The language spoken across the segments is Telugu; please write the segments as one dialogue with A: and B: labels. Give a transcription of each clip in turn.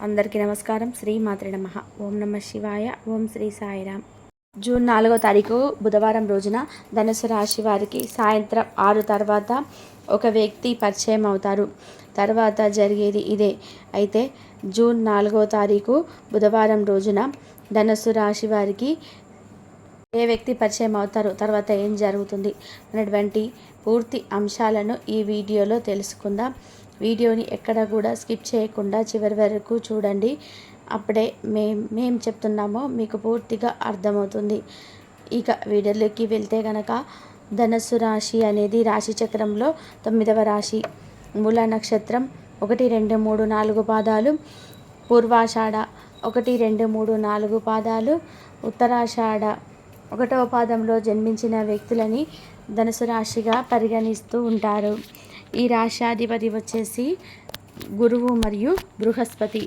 A: అందరికీ నమస్కారం. శ్రీ మాత్రే నమః. ఓం నమ శివాయ. ఓం శ్రీ సాయిరామ్. జూన్ 4వ తారీఖు బుధవారం రోజున ధనుసు రాశి వారికి సాయంత్రం 6 తర్వాత ఒక వ్యక్తి పరిచయం అవుతారు. తర్వాత జరిగేది ఇదే. అయితే జూన్ 4వ తారీఖు బుధవారం రోజున ధనుసు రాశి వారికి ఏ వ్యక్తి పరిచయం అవుతారు, తర్వాత ఏం జరుగుతుంది అనేటువంటి పూర్తి అంశాలను ఈ వీడియోలో తెలుసుకుందాం. వీడియోని ఎక్కడ కూడా స్కిప్ చేయకుండా చివరి వరకు చూడండి. అప్పుడే మేము చెప్తున్నామో మీకు పూర్తిగా అర్థమవుతుంది. ఇక వీడియోలోకి వెళ్తే కనుక ధనుస్సు రాశి అనేది రాశి చక్రంలో 9వ రాశి. మూల నక్షత్రం 1, 2, 3, 4 పాదాలు, పూర్వాషాఢ 1, 2, 3, 4 పాదాలు, ఉత్తరాషాఢ 1వ పాదంలో జన్మించిన వ్యక్తులని ధనుసు రాశిగా పరిగణిస్తూ ఉంటారు. ఈ రాశ్యాధిపతి వచ్చేసి గురువు మరియు బృహస్పతి.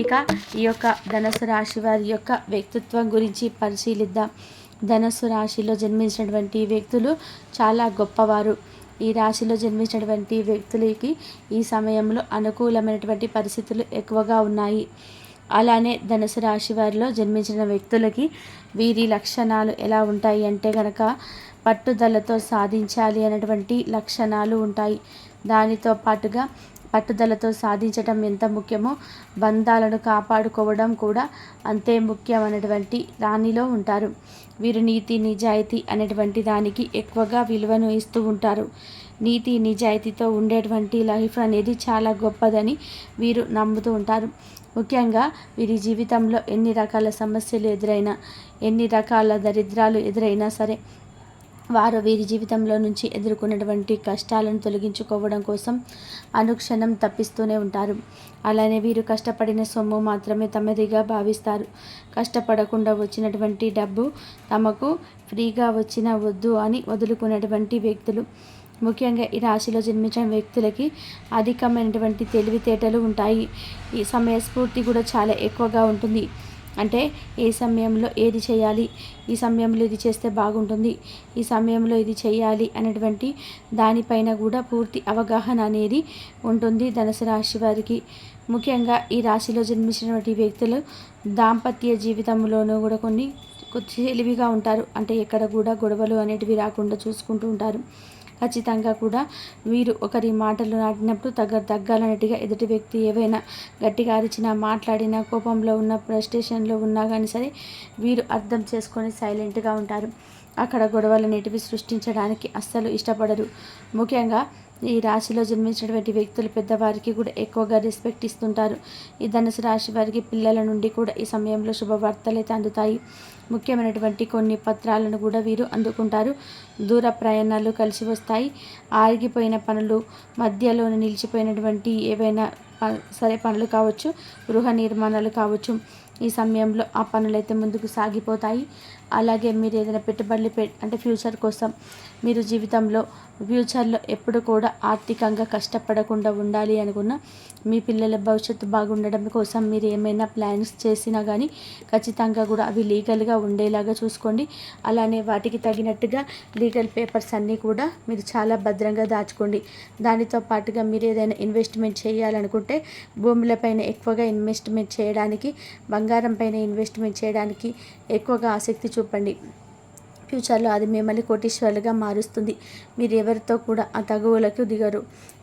A: ఇక ఈ యొక్క ధనుసు రాశి వారి యొక్క వ్యక్తిత్వం గురించి పరిశీలిద్దాం. ధనుసు రాశిలో జన్మించినటువంటి వ్యక్తులు చాలా గొప్పవారు. ఈ రాశిలో జన్మించినటువంటి వ్యక్తులకి ఈ సమయంలో అనుకూలమైనటువంటి పరిస్థితులు ఎక్కువగా ఉన్నాయి. అలానే ధనుసు రాశి వారిలో జన్మించిన వ్యక్తులకి వీరి లక్షణాలు ఎలా ఉంటాయి అంటే కనుక పట్టుదలతో సాధించాలి అనేటువంటి లక్షణాలు ఉంటాయి. దానితో పాటుగా పట్టుదలతో సాధించడం ఎంత ముఖ్యమో బంధాలను కాపాడుకోవడం కూడా అంతే ముఖ్యమైనటువంటి దానిలో ఉంటారు. వీరు నీతి నిజాయితీ అనేటువంటి దానికి ఎక్కువగా విలువను ఇస్తూ ఉంటారు. నీతి నిజాయితీతో ఉండేటువంటి లైఫ్ అనేది చాలా గొప్పదని వీరు నమ్ముతూ ఉంటారు. ముఖ్యంగా వీరి జీవితంలో ఎన్ని రకాల సమస్యలు ఎదురైనా, ఎన్ని రకాల దరిద్రాలు ఎదురైనా సరే వారు వీరి జీవితంలో నుంచి ఎదుర్కొన్నటువంటి కష్టాలను తొలగించుకోవడం కోసం అనుక్షణం తప్పిస్తూనే ఉంటారు. అలానే వీరు కష్టపడిన సొమ్ము మాత్రమే తమదిగా భావిస్తారు. కష్టపడకుండా వచ్చినటువంటి డబ్బు తమకు ఫ్రీగా వచ్చినా వద్దు అని వదులుకున్నటువంటి వ్యక్తులు. ముఖ్యంగా ఈ రాశిలో జన్మించిన వ్యక్తులకి అధికమైనటువంటి తెలివితేటలు ఉంటాయి. ఈ సమయస్ఫూర్తి కూడా చాలా ఎక్కువగా ఉంటుంది. అంటే ఏ సమయంలో ఏది చేయాలి, ఈ సమయంలో ఇది చేస్తే బాగుంటుంది, ఈ సమయంలో ఇది చేయాలి అనేటువంటి దానిపైన కూడా పూర్తి అవగాహన అనేది ఉంటుంది ధనుసు రాశి వారికి. ముఖ్యంగా ఈ రాశిలో జన్మించినటువంటి వ్యక్తులు దాంపత్య జీవితంలోనూ కూడా కొన్ని తెలివిగా ఉంటారు. అంటే ఎక్కడ కూడా గొడవలు అనేటివి రాకుండా చూసుకుంటూ ఉంటారు. ఖచ్చితంగా కూడా వీరు ఒకరి మాటలు నాటినప్పుడు తగ్గాలన్నట్టుగా ఎదుటి వ్యక్తి ఏవైనా గట్టిగా అరిచినా, మాట్లాడినా, కోపంలో ఉన్న, ఫ్రస్ట్రేషన్లో ఉన్నా కానీ సరే వీరు అర్థం చేసుకొని సైలెంట్గా ఉంటారు. అక్కడ గొడవలు అనేటివి సృష్టించడానికి అస్సలు ఇష్టపడరు. ముఖ్యంగా ఈ రాశిలో జన్మించినటువంటి వ్యక్తులు పెద్దవారికి కూడా ఎక్కువగా రెస్పెక్ట్ ఇస్తుంటారు. ఈ ధనుసు రాశి వారికి పిల్లల నుండి కూడా ఈ సమయంలో శుభవార్తలు అయితే అందుతాయి. ముఖ్యమైనటువంటి కొన్ని పత్రాలను కూడా వీరు అందుకుంటారు. దూర ప్రయాణాలు కలిసి వస్తాయి. ఆగిపోయిన పనులు, మధ్యలో నిలిచిపోయినటువంటి ఏవైనా సరే పనులు కావచ్చు, గృహ నిర్మాణాలు కావచ్చు, ఈ సమయంలో ఆ పనులైతే ముందుకు సాగిపోతాయి. అలాగే మీరు ఏదైనా పెట్టుబడులు అంటే ఫ్యూచర్ కోసం మీరు జీవితంలో ఫ్యూచర్లో ఎప్పుడు కూడా ఆర్థికంగా కష్టపడకుండా ఉండాలి అనుకున్న మీ పిల్లల భవిష్యత్తు బాగుండడం కోసం మీరు ఏమైనా ప్లాన్స్ చేసినా కానీ ఖచ్చితంగా కూడా అవి లీగల్గా ఉండేలాగా చూసుకోండి. అలానే వాటికి తగినట్టుగా లీగల్ పేపర్స్ అన్నీ కూడా మీరు చాలా భద్రంగా దాచుకోండి. దానితో పాటుగా మీరు ఏదైనా ఇన్వెస్ట్మెంట్ చేయాలనుకుంటే భూములపైన ఎక్కువగా ఇన్వెస్ట్మెంట్ చేయడానికి, బంగారం పైన ఇన్వెస్ట్మెంట్ చేయడానికి ఎక్కువగా ఆసక్తి చూపండి. ఫ్యూచర్లో అది మిమ్మల్ని కోటీశ్వరులుగా మారుస్తుంది. మీరు ఎవరితో కూడా ఆ తగువులకు దిగరు.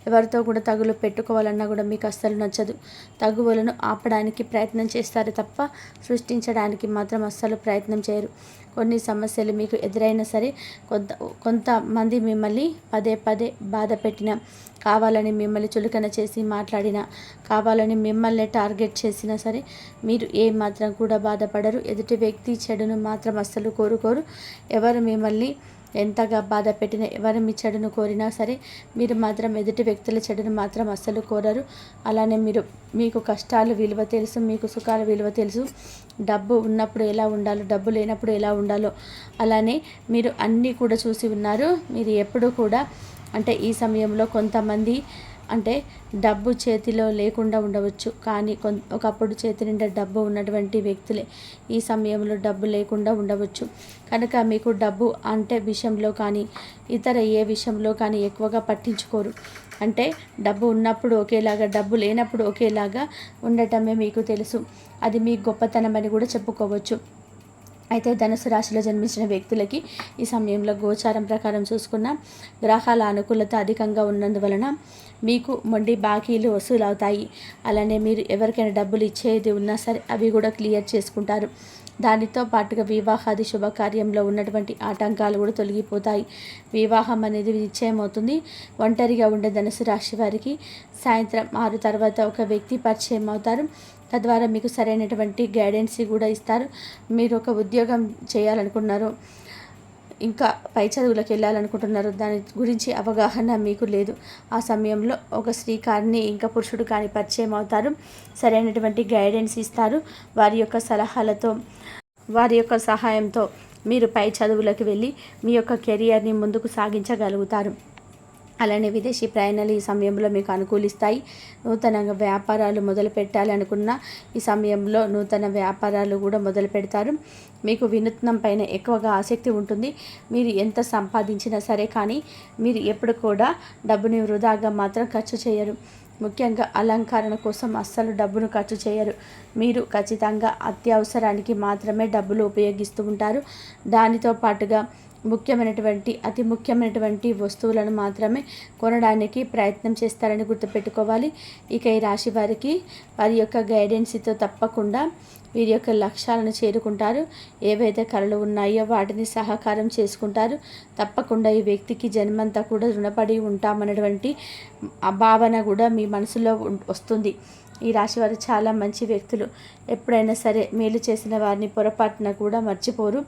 A: ఎవరితో కూడా తగులు పెట్టుకోవాలన్నా కూడా మీకు అస్సలు నచ్చదు. తగువులను ఆపడానికి ప్రయత్నం చేస్తారు తప్ప సృష్టించడానికి మాత్రం అస్సలు ప్రయత్నం చేయరు. కొన్ని సమస్యలు మీకు ఎదురైనా సరే కొంతమంది మిమ్మల్ని పదే పదే బాధ పెట్టినా, కావాలని మిమ్మల్ని చులకన చేసి మాట్లాడినా, కావాలని మిమ్మల్ని టార్గెట్ చేసినా సరే మీరు ఏ మాత్రం కూడా బాధపడరు. ఎదుటి వ్యక్తి చెడును మాత్రం అస్సలు కోరుకోరు. ఎవరు మిమ్మల్ని ఎంతగా బాధ పెట్టినా, ఎవరు మీ చెడును కోరినా సరే మీరు మాత్రం ఎదుటి వ్యక్తుల చెడును మాత్రం అస్సలు కోరరు. అలానే మీకు కష్టాలు విలువ తెలుసు, మీకు సుఖాల విలువ తెలుసు. డబ్బు ఉన్నప్పుడు ఎలా ఉండాలో, డబ్బు లేనప్పుడు ఎలా ఉండాలో అలానే మీరు అన్నీ కూడా చూసి ఉన్నారు. మీరు ఎప్పుడు కూడా అంటే ఈ సమయంలో కొంతమంది అంటే డబ్బు చేతిలో లేకుండా ఉండవచ్చు, కానీ ఒకప్పుడు చేతి నిండా డబ్బు ఉన్నటువంటి వ్యక్తులే ఈ సమయంలో డబ్బు లేకుండా ఉండవచ్చు. కనుక మీకు డబ్బు అంటే విషయంలో కానీ ఇతర ఏ విషయంలో కానీ ఎక్కువగా పట్టించుకోరు. అంటే డబ్బు ఉన్నప్పుడు ఒకేలాగా, డబ్బు లేనప్పుడు ఒకేలాగా ఉండటమే మీకు తెలుసు. అది మీ గొప్పతనం అని కూడా చెప్పుకోవచ్చు. అయితే ధనుసు రాశిలో జన్మించిన వ్యక్తులకి ఈ సమయంలో గోచారం ప్రకారం చూసుకున్న గ్రహాల అనుకూలత అధికంగా ఉన్నందువలన మీకు మొండి బాకీలు వసూలు అవుతాయి. అలానే మీరు ఎవరికైనా డబ్బులు ఇచ్చేది ఉన్నా సరే అవి కూడా క్లియర్ చేసుకుంటారు. దానితో పాటుగా వివాహాది శుభకార్యంలో ఉన్నటువంటి ఆటంకాలు కూడా తొలగిపోతాయి. వివాహం అనేది నిశ్చయం అవుతుంది. ఒంటరిగా ఉండే ధనుసు రాశి వారికి సాయంత్రం 6 తర్వాత ఒక వ్యక్తి పరిచయం అవుతారు. తద్వారా మీకు సరైనటువంటి గైడెన్స్ కూడా ఇస్తారు. మీరు ఒక ఉద్యోగం చేయాలనుకున్నారు, ఇంకా పై చదువులకు వెళ్ళాలనుకుంటున్నారు, దాని గురించి అవగాహన మీకు లేదు. ఆ సమయంలో ఒక స్త్రీ కానీ ఇంకా పురుషుడు కానీ పరిచయం అవుతారు. సరైనటువంటి గైడెన్స్ ఇస్తారు. వారి యొక్క సలహాలతో, వారి యొక్క సహాయంతో మీరు పై చదువులకు వెళ్ళి మీ యొక్క కెరియర్ని ముందుకు సాగించగలుగుతారు. అలానే విదేశీ ప్రయాణాలు ఈ సమయంలో మీకు అనుకూలిస్తాయి. నూతనంగా వ్యాపారాలు మొదలు పెట్టాలి అనుకున్న ఈ సమయంలో నూతన వ్యాపారాలు కూడా మొదలు పెడతారు. మీకు వినూత్నం పైన ఎక్కువగా ఆసక్తి ఉంటుంది. మీరు ఎంత సంపాదించినా సరే కానీ మీరు ఎప్పుడు కూడా డబ్బుని వృధాగా మాత్రం ఖర్చు చేయరు. ముఖ్యంగా అలంకరణ కోసం అస్సలు డబ్బును ఖర్చు చేయరు. మీరు ఖచ్చితంగా అత్యవసరానికి మాత్రమే డబ్బులు ఉపయోగిస్తూ ఉంటారు. దానితో పాటుగా అతి ముఖ్యమైనటువంటి వస్తువులను మాత్రమే కొనడానికి ప్రయత్నం చేస్తారని గుర్తుపెట్టుకోవాలి. ఇక ఈ రాశి వారికి వారి యొక్క గైడెన్స్తో తప్పకుండా వీరి యొక్క లక్ష్యాలను చేరుకుంటారు. ఏవైతే కలలు ఉన్నాయో వాటిని సహకారం చేసుకుంటారు. తప్పకుండా ఈ వ్యక్తికి జన్మంతా కూడా రుణపడి ఉంటామన్నటువంటి భావన కూడా మీ మనసులో వస్తుంది. ఈ రాశి వారు చాలా మంచి వ్యక్తులు. ఎప్పుడైనా సరే మేలు చేసిన వారిని పొరపాటున కూడా మర్చిపోరు.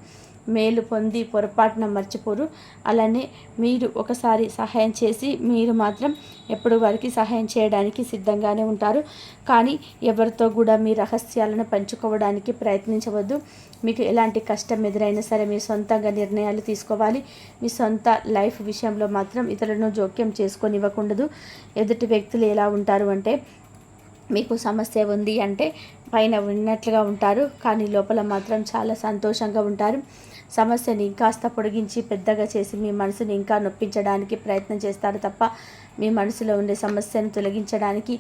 A: మేలు పొంది పొరపాటున మర్చిపోరు. అలానే మీరు ఒకసారి సహాయం చేసి మీరు మాత్రం ఎప్పుడు వారికి సహాయం చేయడానికి సిద్ధంగానే ఉంటారు. కానీ ఎవరితో కూడా మీ రహస్యాలను పంచుకోవడానికి ప్రయత్నించవద్దు. మీకు ఎలాంటి కష్టం ఎదురైనా సరే మీ సొంతంగా నిర్ణయాలు తీసుకోవాలి. మీ సొంత లైఫ్ విషయంలో మాత్రం ఇతరులను జోక్యం చేసుకొనివ్వకూడదు. ఎదుటి వ్యక్తులు ఎలా ఉంటారు అంటే, మీకు సమస్య ఉంది అంటే పైన ఉన్నట్లుగా ఉంటారు, కానీ లోపల మాత్రం చాలా సంతోషంగా ఉంటారు. సమస్యని ఇంకాస్త పొడిగించి పెద్దగా చేసి మీ మనసుని ఇంకా నొప్పించడానికి ప్రయత్నం చేస్తారు తప్ప మీ మనసులో ఉండే సమస్యను తొలగించడానికి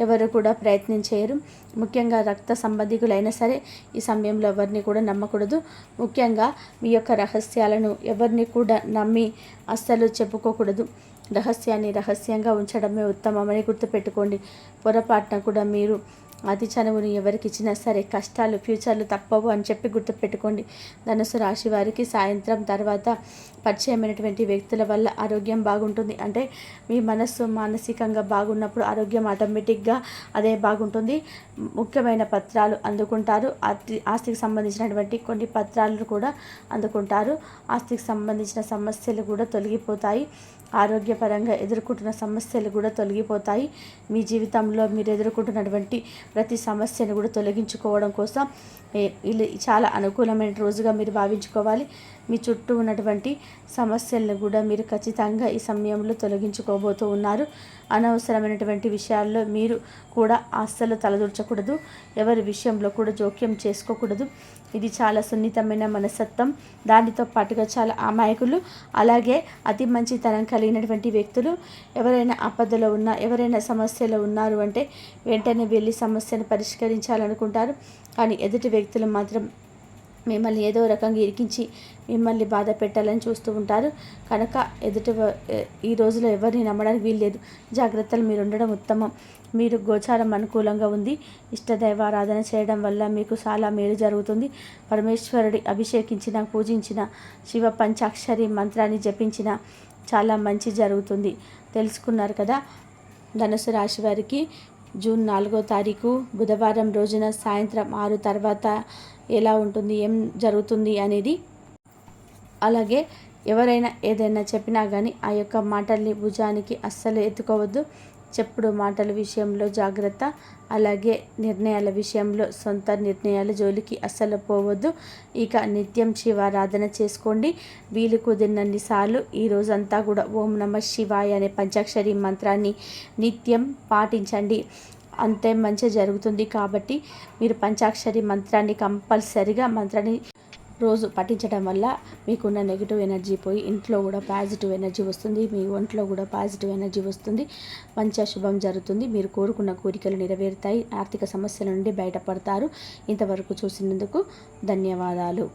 A: ఎవరు కూడా ప్రయత్నం చేయరు. ముఖ్యంగా రక్త సంబంధికులైనా సరే ఈ సమయంలో ఎవరిని కూడా నమ్మకూడదు. ముఖ్యంగా మీ యొక్క రహస్యాలను ఎవరిని కూడా నమ్మి అస్సలు చెప్పుకోకూడదు. రహస్యాన్ని రహస్యంగా ఉంచడమే ఉత్తమమని గుర్తుపెట్టుకోండి. పొరపాటున కూడా మీరు అతి చనువుని ఎవరికి ఇచ్చినా సరే కష్టాలు ఫ్యూచర్లు తప్పవు అని చెప్పి గుర్తుపెట్టుకోండి. ధనుసు రాశి వారికి సాయంత్రం తర్వాత పరిచయమైనటువంటి వ్యక్తుల వల్ల ఆరోగ్యం బాగుంటుంది. అంటే మీ మనస్సు మానసికంగా బాగున్నప్పుడు ఆరోగ్యం ఆటోమేటిక్గా అదే బాగుంటుంది. ముఖ్యమైన పత్రాలు అందుకుంటారు. ఆస్తికి సంబంధించినటువంటి కొన్ని పత్రాలను కూడా అందుకుంటారు. ఆస్తికి సంబంధించిన సమస్యలు కూడా తొలగిపోతాయి. ఆరోగ్యపరంగా ఎదుర్కొంటున్న సమస్యలు కూడా తొలగిపోతాయి. మీ జీవితంలో మీరు ఎదుర్కొంటున్నటువంటి ప్రతి సమస్యను కూడా తొలగించుకోవడం కోసం ఇది చాలా అనుకూలమైన రోజుగా మీరు భావించుకోవాలి. మీ చుట్టూ ఉన్నటువంటి సమస్యలను కూడా మీరు ఖచ్చితంగా ఈ సమయంలో తొలగించుకోబోతూ ఉన్నారు. అనవసరమైనటువంటి విషయాల్లో మీరు కూడా అస్సలు తలదూర్చకూడదు. ఎవరి విషయంలో కూడా జోక్యం చేసుకోకూడదు. ఇది చాలా సున్నితమైన మనస్తత్వం. దానితో పాటుగా చాలా అమాయకులు, అలాగే అతి మంచితనం కలిగినటువంటి వ్యక్తులు. ఎవరైనా ఆపదలో ఉన్నా, ఎవరైనా సమస్యలో ఉన్నారు అంటే వెంటనే వెళ్ళి సమస్యను పరిష్కరించాలనుకుంటారు. కానీ ఎదుటి వ్యక్తులు మాత్రం మిమ్మల్ని ఏదో రకంగా ఇరికించి మిమ్మల్ని బాధ పెట్టాలని చూస్తూ ఉంటారు. కనుక ఈ రోజులో ఎవరిని నమ్మడానికి వీల్లేదు. జాగ్రత్తలు మీరు ఉండడం ఉత్తమం. మీరు గోచారం అనుకూలంగా ఉంది. ఇష్టదైవారాధన చేయడం వల్ల మీకు చాలా మేలు జరుగుతుంది. పరమేశ్వరుడి అభిషేకించిన, పూజించిన, శివ పంచాక్షరి మంత్రాన్ని జపించిన చాలా మంచి జరుగుతుంది. తెలుసుకున్నారు కదా. ధనుసు రాశి వారికి జూన్ 4వ తారీఖు బుధవారం రోజున సాయంత్రం 6 తర్వాత ఎలా ఉంటుంది, ఏం జరుగుతుంది అనేది. అలాగే ఎవరైనా ఏదైనా చెప్పినా కానీ ఆ యొక్క మాటల్ని భుజానికి అస్సలు ఎత్తుకోవద్దు. చెప్పుడు మాటల విషయంలో జాగ్రత్త. అలాగే నిర్ణయాల విషయంలో సొంత నిర్ణయాల జోలికి అస్సలు పోవద్దు. ఇక నిత్యం శివారాధన చేసుకోండి. వీలు కుదిరినన్ని సార్లు ఈ రోజంతా కూడా ఓం నమః శివాయ అనే పంచాక్షరి మంత్రాన్ని నిత్యం పాటించండి. అంతే మంచి జరుగుతుంది. కాబట్టి మీరు పంచాక్షరి మంత్రాన్ని కంపల్సరిగా మంత్రాన్ని రోజు పఠించడం వల్ల మీకున్న నెగిటివ్ ఎనర్జీ పోయి ఇంట్లో కూడా పాజిటివ్ ఎనర్జీ వస్తుంది, మీ ఒంట్లో కూడా పాజిటివ్ ఎనర్జీ వస్తుంది, మంచి శుభం జరుగుతుంది, మీరు కోరుకున్న కోరికలు నెరవేరుతాయి, ఆర్థిక సమస్యల నుండి బయటపడతారు. ఇంతవరకు చూసినందుకు ధన్యవాదాలు.